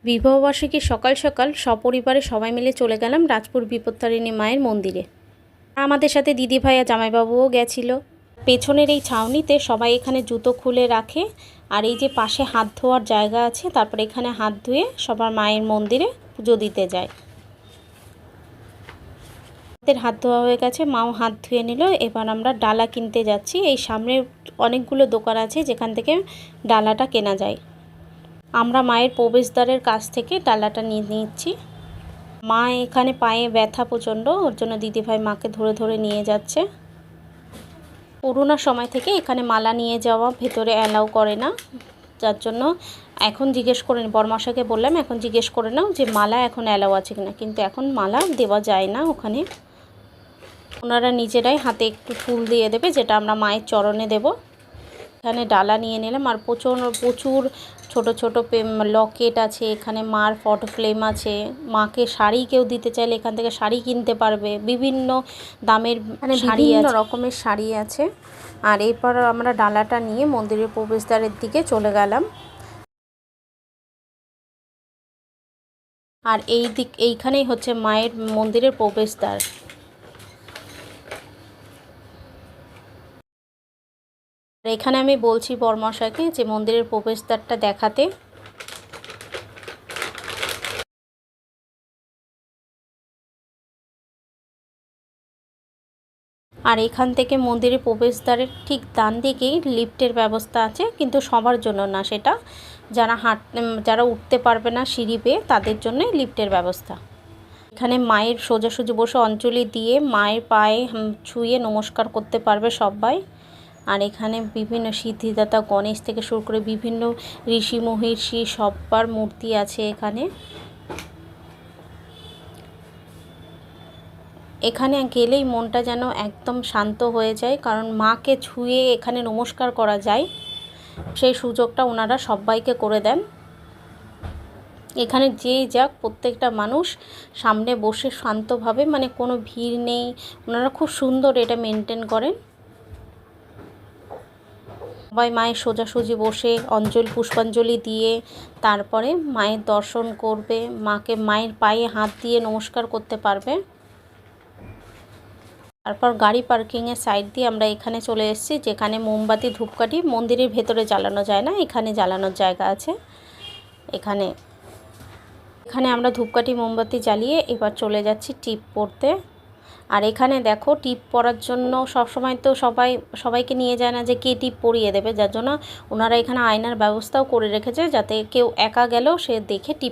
বিবাহবার্ষিকীর সকাল সকাল সপরিবারে সবাই মিলে চলে গেলাম রাজপুর বিপত্তারিণী মায়ের মন্দিরে। আমাদের সাথে দিদিভাই আর জামাইবাবুও গেছিলো। পেছনের এই ছাউনিতে সবাই এখানে জুতো খুলে রাখে, আর এই যে পাশে হাত ধোয়ার জায়গা আছে, তারপরে এখানে হাত ধুয়ে সবার মায়ের মন্দিরে পুজো দিতে যায়। আমাদের হাত ধোয়া হয়ে গেছে, মাও হাত ধুয়ে নিল। এবার আমরা ডালা কিনতে যাচ্ছি। এই সামনে অনেকগুলো দোকান আছে যেখান থেকে ডালাটা কেনা যায়। আমরা মায়ের প্রবেশদ্বারের কাছ থেকে ডালাটা নিয়ে নিচ্ছি। মা এখানে পায়ে ব্যথা প্রচণ্ড, ওর জন্য দিদিভাই মাকে ধরে ধরে নিয়ে যাচ্ছে। করোনা সময় থেকে এখানে মালা নিয়ে যাওয়া ভেতরে অ্যালাউ করে না, যার জন্য এখন জিজ্ঞেস করে বরমশাইকে বললাম এখন জিজ্ঞেস করে নাও যে মালা এখন অ্যালাউ আছে কিনা, কিন্তু এখন মালা দেওয়া যায় না ওখানে। ওনারা নিজেরাই হাতে একটু ফুল দিয়ে দেবে, যেটা আমরা মায়ের চরণে দেব। এখানে ডালা নিয়ে নিলাম, আর প্রচুর ছোট ছোট লকেট আছে। এখানে মার ফটো ফ্রেম আছে। মাকে শাড়ি কেউ দিতে চাইলে এখান থেকে শাড়ি কিনতে পারবে। বিভিন্ন দামের শাড়ি, বিভিন্ন রকমের শাড়ি আছে। আর এরপর আমরা ডালাটা নিয়ে মন্দিরের প্রবেশদ্বারের দিকে চলে গেলাম। আর এইখানেই হচ্ছে মায়ের মন্দিরের প্রবেশদ্বার। এখানে আমি বলছি বরমশাইকে যে মন্দিরের প্রবেশদ্বারটা দেখাতে। আর এখান থেকে মন্দিরের প্রবেশদ্বারের ঠিক ডান দিকেই লিফটের ব্যবস্থা আছে, কিন্তু সবার জন্য না, সেটা যারা উঠতে পারবে না সিঁড়ি বেয়ে তাদের জন্য লিফটের ব্যবস্থা। এখানে মায়ের সোজাসুজি বসে অঞ্জলি দিয়ে মায়ের পায়ে ছুঁয়ে নমস্কার করতে পারবে সবাই। আর এখানে বিভিন্ন সিদ্ধিদাতা গণেশ থেকে শুরু করে বিভিন্ন ঋষি মহিষী সবার মূর্তি আছে এখানে। এখানে গেলেই মনটা যেন একদম শান্ত হয়ে যায়, কারণ মাকে ছুঁয়ে এখানে নমস্কার করা যায়, সেই সুযোগটা ওনারা সবাইকে করে দেন। এখানে যে যাক প্রত্যেকটা মানুষ সামনে বসে শান্তভাবে, মানে কোনো ভিড় নেই, ওনারা খুব সুন্দর এটা মেনটেন করেন। সবাই মায়ের সোজাসুজি বসে পুষ্পাঞ্জলি দিয়ে তারপরে মায়ের দর্শন করবে, মায়ের পায়ে হাত দিয়ে নমস্কার করতে পারবে। তারপর গাড়ি পার্কিংয়ের সাইড দিয়ে আমরা এখানে চলে এসেছি, যেখানে মোমবাতি ধূপকাঠি মন্দিরের ভেতরে জ্বালানো যায় না, এখানে জ্বালানোর জায়গা আছে। এখানে আমরা ধূপকাঠি মোমবাতি জ্বালিয়ে এবার চলে যাচ্ছি টিপ পড়তে। আর এখানে দেখো টিপ পরার জন্য সবসময় তো সবাইকে নিয়ে যায় না যে কে টিপ পরিয়ে দেবে, যার জন্য ওনারা এখানে আয়নার ব্যবস্থাও করে রেখেছে, যাতে কেউ একা গেলেও সে দেখে টিপ